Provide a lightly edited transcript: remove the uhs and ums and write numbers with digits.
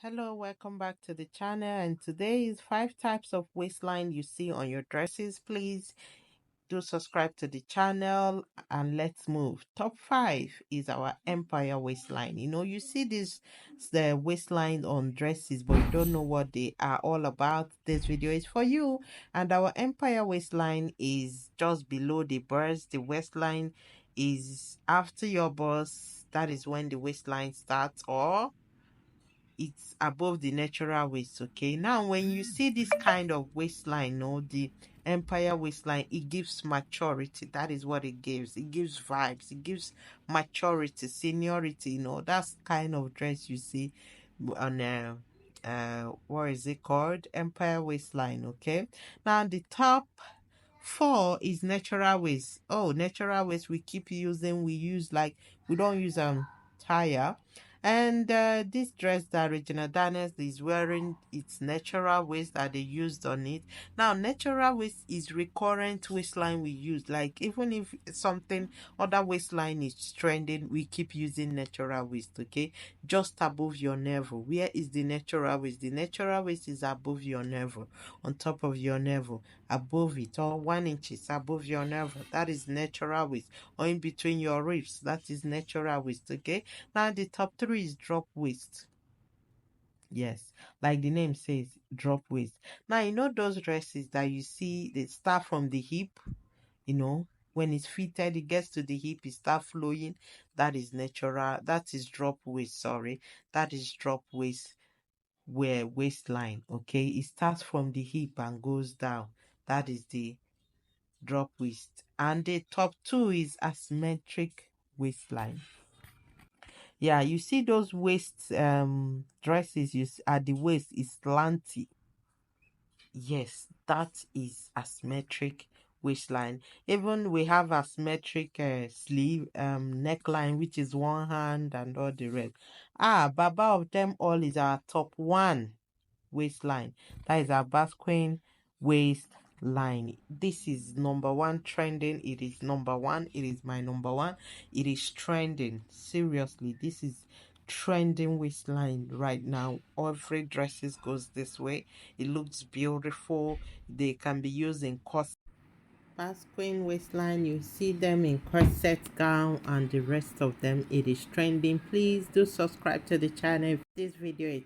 Hello, welcome back to the channel. And today is 5 types of waistline you see on your dresses. Please do subscribe to the channel and let's move. Top 5 is our empire waistline. You see this the waistline on dresses, but you don't know what they are all about. This video is for you. And our empire waistline is just below the burst. The waistline is after your bust. That is when the waistline starts, or it's above the natural waist. Okay, now when you see this kind of waistline, no, the empire waistline, it gives maturity. That is what it gives. It gives vibes, it gives maturity, seniority. That's kind of dress you see on what is it called, empire waistline. Okay, now the top 4 is natural waist. Oh, natural waist we keep using. We don't use tire. And this dress that Regina Daniel is wearing, it's natural waist that they used on it. Now, natural waist is recurrent waistline we use. Like, even if something other waistline is trending, we keep using natural waist, okay? Just above your navel. Where is the natural waist? The natural waist is above your navel, on top of your navel, above it, or 1 inches above your navel. That is natural waist. Or in between your ribs. That is natural waist, okay? Now the top 3 is drop waist. Yes, like the name says, drop waist. Now those dresses that you see, they start from the hip, when it's fitted, it gets to the hip, it start flowing. That is natural. That is drop waist, sorry. That is drop waist, where waistline, okay? It starts from the hip and goes down. That is the drop waist. And the top 2 is asymmetric waistline. Yeah, you see those waist dresses at the waist is slanty. Yes, that is asymmetric waistline. Even we have asymmetric sleeve neckline, which is one hand and all the rest. Baba of them all is our top 1 waistline. That is our Basquin waistline. This is number 1 trending. It is number 1. It is my number 1. It is trending. Seriously, this is trending waistline right now. Every dresses goes this way. It looks beautiful. They can be used in corset. Basquin waistline, you see them in corset gown and the rest of them. It is trending. Please do subscribe to the channel. If this video is